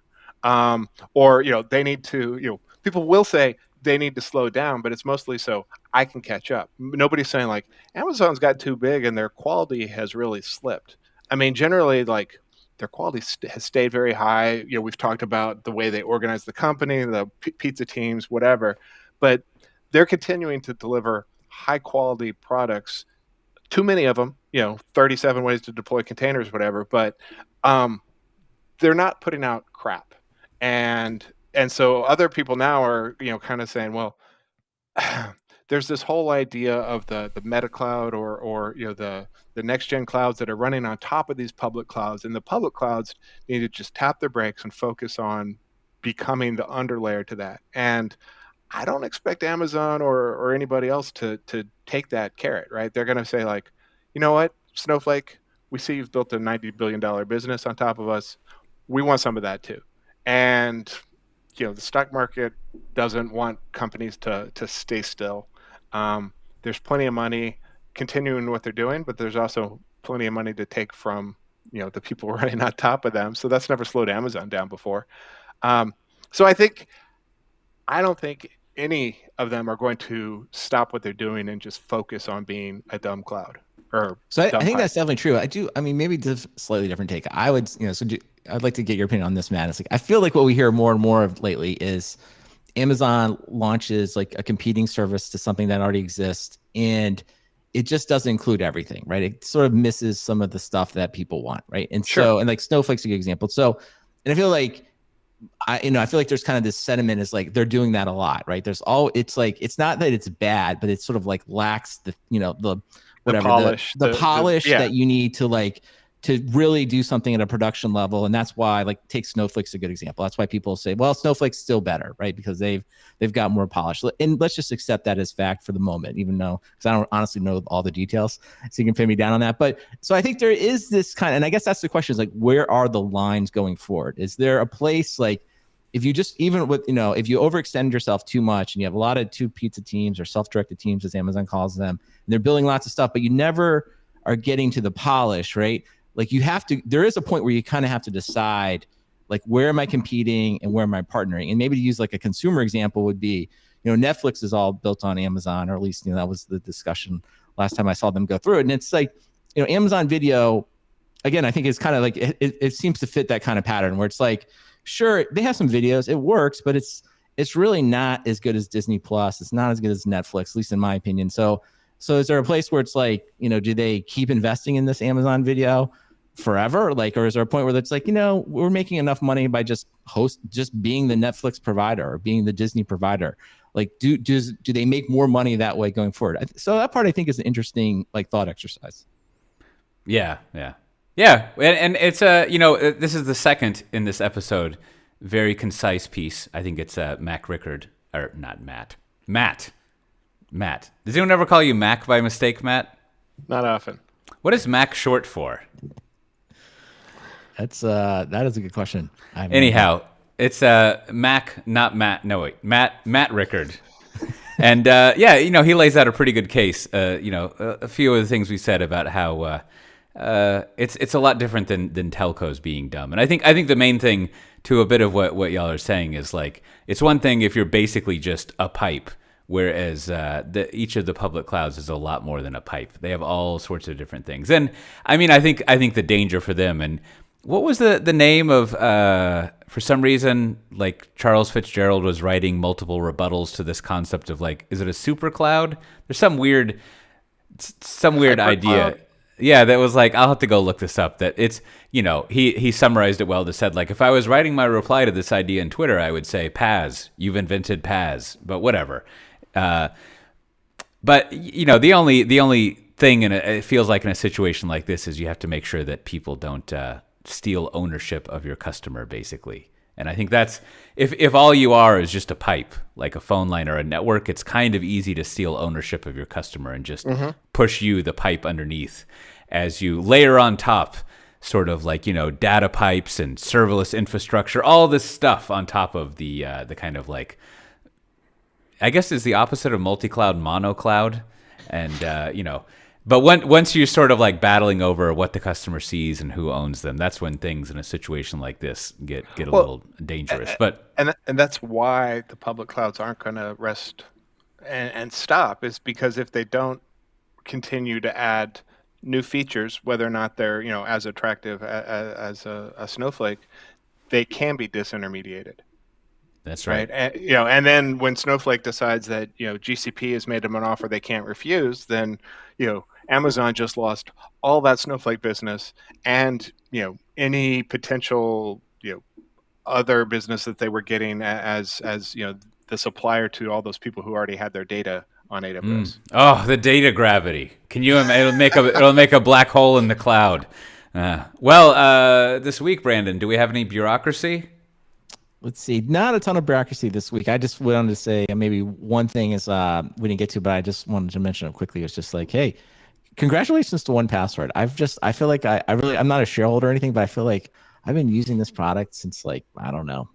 Or, they need to, people will say they need to slow down, but it's mostly so I can catch up. Nobody's saying like Amazon's got too big and their quality has really slipped. I mean, generally, like their quality has stayed very high. We've talked about the way they organize the company, the pizza teams, whatever, but they're continuing to deliver high quality products. Too many of them, 37 ways to deploy containers, whatever, but they're not putting out crap. And so other people now are, kind of saying, well, there's this whole idea of the meta cloud or the next gen clouds that are running on top of these public clouds, and the public clouds need to just tap their brakes and focus on becoming the underlayer to that. And I don't expect Amazon or anybody else to take that carrot, right? They're going to say like, you know what, Snowflake, we see you've built a $90 billion business on top of us. We want some of that too. And the stock market doesn't want companies to stay still. There's plenty of money continuing what they're doing, but there's also plenty of money to take from the people running on top of them. So that's never slowed Amazon down before. So I don't think any of them are going to stop what they're doing and just focus on being a dumb cloud. So I think that's definitely true. I mean, maybe just slightly different take. I would, I'd like to get your opinion on this, Matt. It's like, I feel like what we hear more and more of lately is Amazon launches like a competing service to something that already exists, and it just doesn't include everything, right? It sort of misses some of the stuff that people want, right? And so, and like Snowflake's a good example. So, and I feel like, I feel like there's kind of this sentiment is like they're doing that a lot, right? It's like, it's not that it's bad, but it's sort of like lacks the, the polish, that you need to really do something at a production level. And that's why, like, take Snowflake's a good example. That's why people say, well, Snowflake's still better, right? Because they've got more polish. And let's just accept that as fact for the moment, even though, because I don't honestly know all the details, so you can pin me down on that. But so I think there is this kind of, and I guess that's the question, is like, where are the lines going forward? Is there a place, like, if you just, even with, if you overextend yourself too much and you have a lot of two pizza teams or self-directed teams, as Amazon calls them, and they're building lots of stuff, but you never are getting to the polish, right? Like, there is a point where you kind of have to decide, like, where am I competing and where am I partnering? And maybe to use like a consumer example would be, Netflix is all built on Amazon, or at least, that was the discussion last time I saw them go through it. And it's like, Amazon Video, again, I think it's kind of like, it seems to fit that kind of pattern where it's like, sure, they have some videos, it works, but it's really not as good as Disney Plus. It's not as good as Netflix, at least in my opinion. So is there a place where it's like, do they keep investing in this Amazon Video forever? Like, or is there a point where it's like, we're making enough money by just being the Netflix provider or being the Disney provider? Like, do they make more money that way going forward? So that part, I think, is an interesting, like, thought exercise. Yeah. And it's this is the second in this episode, very concise piece. I think it's Mac Rickard, or not Matt. Matt. Does anyone ever call you Mac by mistake, Matt? Not often. What is Mac short for? That is a good question. Anyhow, it's Mac, not Matt. No, wait, Matt Rickard. And he lays out a pretty good case. A few of the things we said about how it's a lot different than telcos being dumb. And I think the main thing to a bit of what y'all are saying is, like, it's one thing if you're basically just a pipe, whereas each of the public clouds is a lot more than a pipe. They have all sorts of different things. And I mean, I think the danger for them, and what was the name of, for some reason, like, Charles Fitzgerald was writing multiple rebuttals to this concept of, like, is it a super cloud? There's some weird idea. Yeah, that was like, I'll have to go look this up. That it's, he summarized it well to said, like, if I was writing my reply to this idea in Twitter, I would say, Paz, you've invented Paz, but whatever. But the only thing it feels like in a situation like this is you have to make sure that people don't steal ownership of your customer, basically. And I think that's, if all you are is just a pipe, like a phone line or a network, it's kind of easy to steal ownership of your customer and just push you, the pipe, underneath, as you layer on top sort of like, data pipes and serverless infrastructure, all this stuff on top of the kind of, like, I guess is the opposite of multi-cloud, monocloud. And, but once you're sort of like battling over what the customer sees and who owns them, that's when things in a situation like this get a little dangerous. But and that's why the public clouds aren't going to rest and stop, is because if they don't continue to add new features, whether or not they're as attractive as a Snowflake, they can be disintermediated. That's right. And then when Snowflake decides that GCP has made them an offer they can't refuse, then Amazon just lost all that Snowflake business and any potential other business that they were getting as the supplier to all those people who already had their data on AWS. Oh, the data gravity! Can you? It'll make a black hole in the cloud. This week, Brandon, do we have any bureaucracy? Let's see. Not a ton of bureaucracy this week. I just wanted to say maybe one thing is we didn't get to, but I just wanted to mention it quickly. It's just like, hey, congratulations to 1Password. I feel like I'm not a shareholder or anything, but I feel like I've been using this product since, like, I don't know,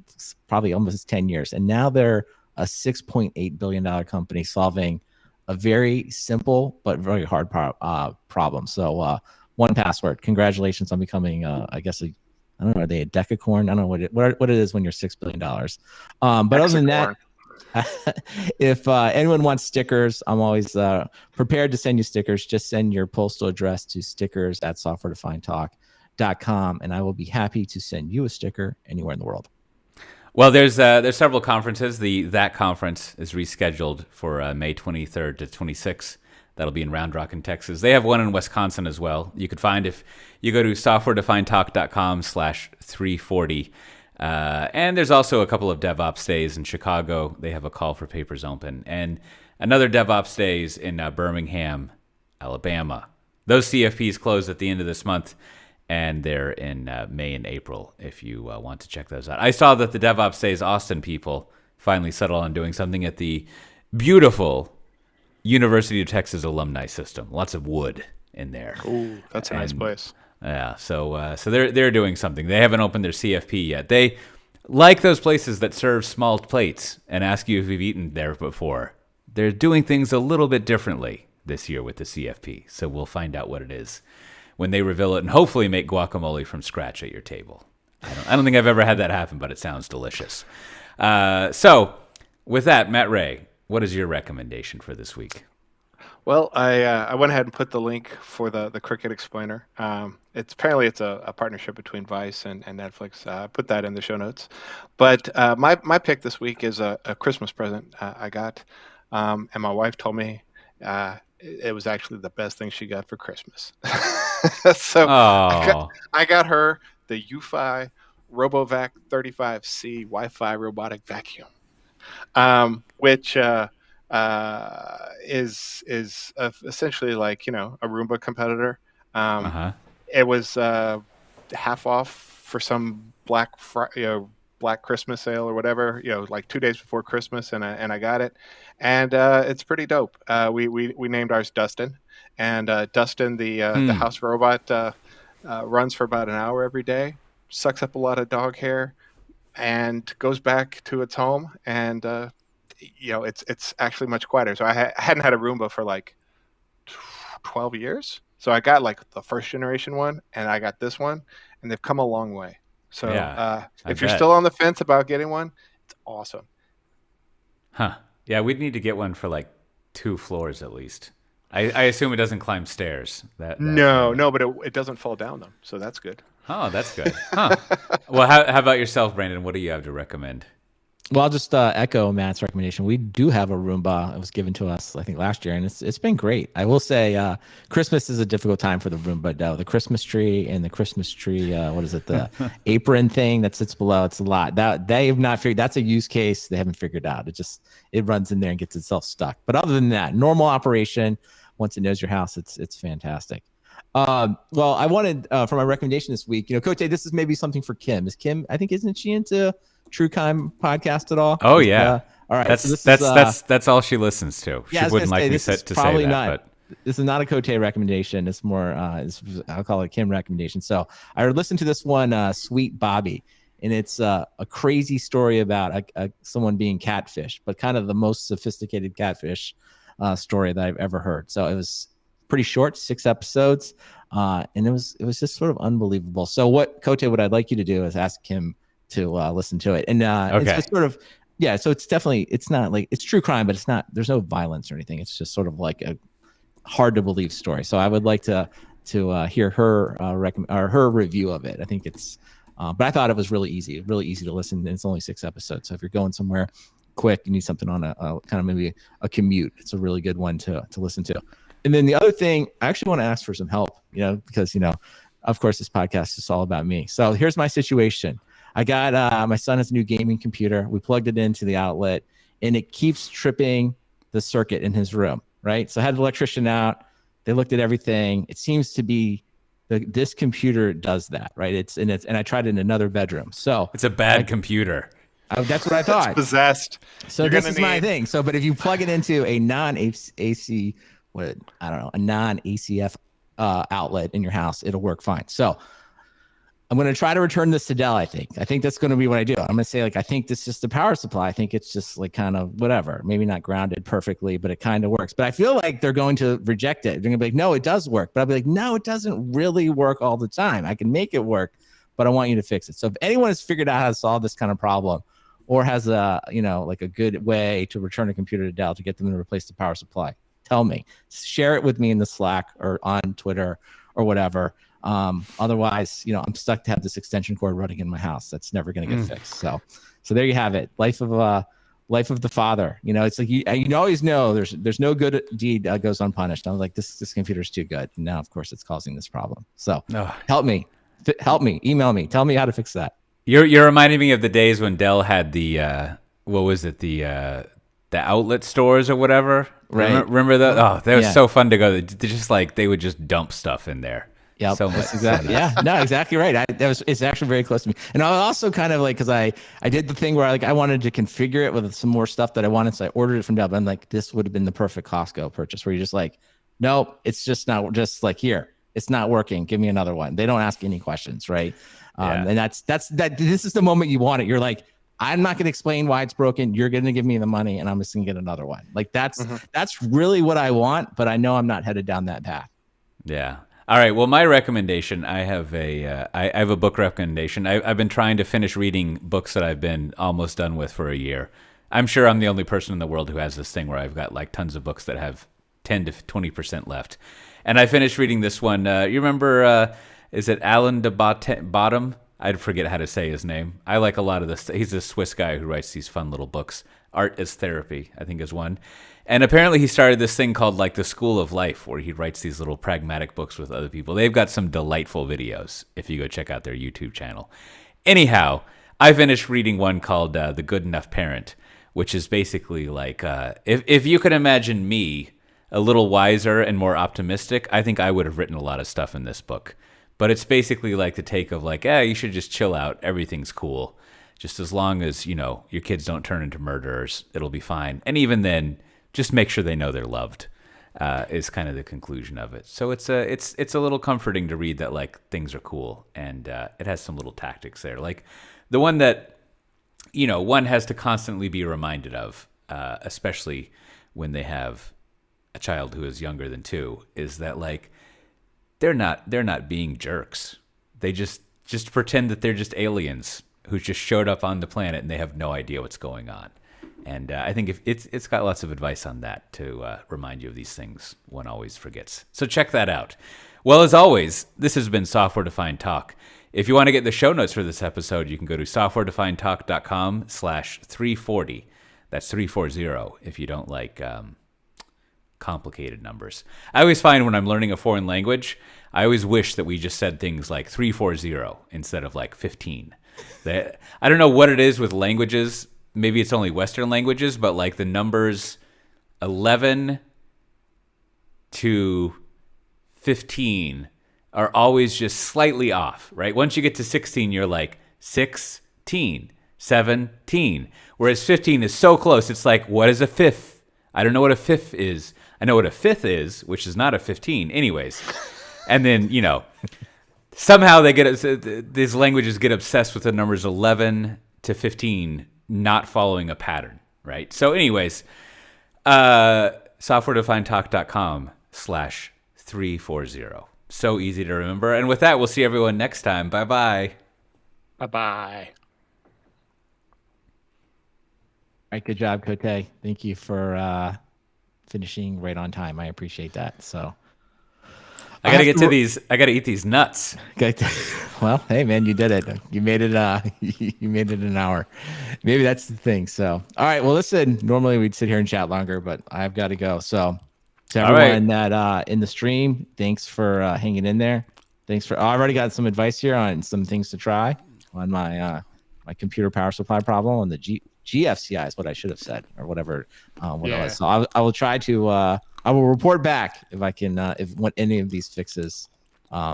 probably almost 10 years. And now they're a $6.8 billion company solving a very simple but very hard problem. So 1Password, congratulations on becoming, I guess, I don't know, are they a decacorn? I don't know what it is when you're $6 billion. But other than that, if anyone wants stickers, I'm always prepared to send you stickers. Just send your postal address to stickers@softwaredefinedtalk.com, and I will be happy to send you a sticker anywhere in the world. Well, there's several conferences. That conference is rescheduled for May 23rd to 26th. That'll be in Round Rock in Texas. They have one in Wisconsin as well. You could find if you go to softwaredefinedtalk.com/340. And there's also a couple of DevOps days in Chicago. They have a call for papers open. And another DevOps days in Birmingham, Alabama. Those CFPs close at the end of this month, and they're in May and April if you want to check those out. I saw that the DevOps Days Austin people finally settled on doing something at the beautiful University of Texas alumni system. Lots of wood in there. Ooh, that's a nice place. Yeah, so they're doing something. They haven't opened their CFP yet. They like those places that serve small plates and ask you if you've eaten there before. They're doing things a little bit differently this year with the CFP, so we'll find out what it is when they reveal it, and hopefully make guacamole from scratch at your table. I don't think I've ever had that happen, but it sounds delicious. So with that, Matt Ray, what is your recommendation for this week? Well, I went ahead and put the link for the Cricket Explainer. It's a partnership between Vice and Netflix. I put that in the show notes. But my pick this week is a Christmas present I got, and my wife told me it was actually the best thing she got for Christmas. So I got her the UFI RoboVac 35C Wi-Fi robotic vacuum, which is essentially like, a Roomba competitor. It was half off for some Black Christmas sale or whatever, like 2 days before Christmas, and I got it, and it's pretty dope. We named ours Dustin, and Dustin, the house robot, runs for about an hour every day, sucks up a lot of dog hair, and goes back to its home, and it's actually much quieter. So I hadn't had a Roomba for like 12 years. So I got like the first generation one, and I got this one, and they've come a long way. So if you're still on the fence about getting one, it's awesome. Huh. Yeah, we'd need to get one for like 2 floors at least. I assume it doesn't climb stairs. No, but it doesn't fall down them. So that's good. Oh, that's good. Huh. Well, how about yourself, Brandon? What do you have to recommend? Well, I'll just echo Matt's recommendation. We do have a Roomba. It was given to us, I think, last year, and it's been great. I will say Christmas is a difficult time for the Roomba, though. The Christmas tree and the Christmas tree, what is it, the apron thing that sits below, it's a lot. That they have not figured, that's a use case they haven't figured out. It runs in there and gets itself stuck. But other than that, normal operation, once it knows your house, it's fantastic. Well, I wanted, for my recommendation this week, Coach, this is maybe something for Kim. Is Kim, I think, isn't she into True Crime podcast at all? Oh yeah. All right. That's all she listens to. Yeah, she wouldn't like me to say that. But this is not a Cote recommendation. It's more, I'll call it a Kim recommendation. So I listened to this one, Sweet Bobby, and it's a crazy story about someone being catfished, but kind of the most sophisticated catfish story that I've ever heard. So it was pretty short, 6 episodes, and it was just sort of unbelievable. So what I'd like you to do is ask Kim to listen to it, and it's sort of, so it's not like it's true crime, but there's no violence or anything. It's just sort of like a hard to believe story. So I would like to hear her her review of it. I think it's but I thought it was really easy to listen, and it's only 6 episodes. So if you're going somewhere quick, you need something on a kind of maybe a commute, it's a really good one to listen to. And then the other thing, I actually want to ask for some help, because of course this podcast is all about me. So here's my situation. I got my son has a new gaming computer. We plugged it into the outlet, and it keeps tripping the circuit in his room, right? So I had the electrician out. They looked at everything. It seems to be this computer does that, right? And I tried it in another bedroom. So it's a bad computer. That's what I thought. It's possessed. So this is my thing. So, but if you plug it into a non-AC, a non-ACF outlet in your house, it'll work fine. So I'm going to try to return this to Dell. I think that's going to be what I do. I'm going to say, like, I think this is just the power supply. I think it's just like kind of whatever, maybe not grounded perfectly, but it kind of works. But I feel like they're going to reject it. They're going to be like, no, it does work. But I'll be like, no, it doesn't really work all the time. I can make it work, but I want you to fix it. So if anyone has figured out how to solve this kind of problem, or has a, like a good way to return a computer to Dell to get them to replace the power supply, tell me. Share it with me in the Slack or on Twitter or whatever. Otherwise, I'm stuck to have this extension cord running in my house. That's never going to get fixed. So there you have it. Life of the father. It's like you always know there's no good deed goes unpunished. I was like, this computer's too good. And now, of course, it's causing this problem. So help me, email me, tell me how to fix that. You're reminding me of the days when Dell had the what was it, the outlet stores or whatever. Right. Remember that? Oh, that was so fun to go. They would just dump stuff in there. Yeah, so much. Exactly. Yeah, no, exactly right. It's actually very close to me. And I also kind of like, because I did the thing where I wanted to configure it with some more stuff that I wanted, so I ordered it from Dell. But I'm like, this would have been the perfect Costco purchase, where you're just like, nope, it's just not, just like, here, it's not working. Give me another one. They don't ask any questions, right? And that's this is the moment you want it. You're like, I'm not going to explain why it's broken. You're going to give me the money, and I'm just going to get another one. Like that's really what I want, but I know I'm not headed down that path. Yeah. All right. Well, my recommendation, I have a book recommendation. I've been trying to finish reading books that I've been almost done with for a year. I'm sure I'm the only person in the world who has this thing where I've got like tons of books that have 10 to 20% left. And I finished reading this one. You remember, is it Alan de Bottom? I forget how to say his name. I like a lot of this. He's a Swiss guy who writes these fun little books. Art is Therapy, I think, is one. And apparently he started this thing called like the School of Life, where he writes these little pragmatic books with other people. They've got some delightful videos if you go check out their YouTube channel. Anyhow, I finished reading one called The Good Enough Parent, which is basically like, if you could imagine me a little wiser and more optimistic, I think I would have written a lot of stuff in this book. But it's basically like the take of like, you should just chill out. Everything's cool. Just as long as, your kids don't turn into murderers, it'll be fine. And even then, just make sure they know they're loved, is kind of the conclusion of it. So it's a little comforting to read that like things are cool, and it has some little tactics there. Like the one that, one has to constantly be reminded of, especially when they have a child who is younger than 2, is that like they're not being jerks. They just pretend that they're just aliens who just showed up on the planet and they have no idea what's going on. And I think if it's got lots of advice on that to remind you of these things one always forgets. So check that out. Well, as always, this has been Software Defined Talk. If you want to get the show notes for this episode, you can go to softwaredefinedtalk.com/340. That's 340 if you don't like complicated numbers. I always find when I'm learning a foreign language, I always wish that we just said things like 340 instead of like 15. I don't know what it is with languages. Maybe it's only Western languages, but like the numbers 11 to 15 are always just slightly off, right? Once you get to 16, you're like 16, 17. Whereas 15 is so close, it's like, what is a fifth? I don't know what a fifth is. I know what a fifth is, which is not a 15. Anyways. And then, somehow these languages get obsessed with the numbers 11 to 15 not following a pattern, right? So anyways, softwaredefinedtalk.com/340. So easy to remember. And with that, we'll see everyone next time. Bye-bye. Bye-bye. All right, good job, Cote. Thank you for finishing right on time. I appreciate that. So I gotta get to these. I gotta eat these nuts. Okay. Well, hey man, you did it. You made it. You made it an hour. Maybe that's the thing. So, all right. Well, listen. Normally we'd sit here and chat longer, but I've got to go. So, to everyone that in the stream, thanks for hanging in there. Thanks for. I've already got some advice here on some things to try on my my computer power supply problem on the GFCI is what I should have said, or whatever. It was. So I will try to. I will report back if I can, if any of these fixes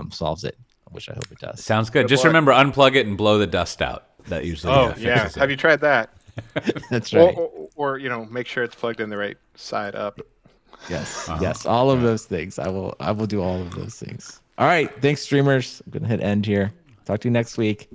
solves it, which I hope it does. Sounds good. Just remember, unplug it and blow the dust out. That usually fixes it. Have you tried that? That's right. Or make sure it's plugged in the right side up. Yes, yes, all of those things. I will do all of those things. All right, thanks, streamers. I'm gonna hit end here. Talk to you next week.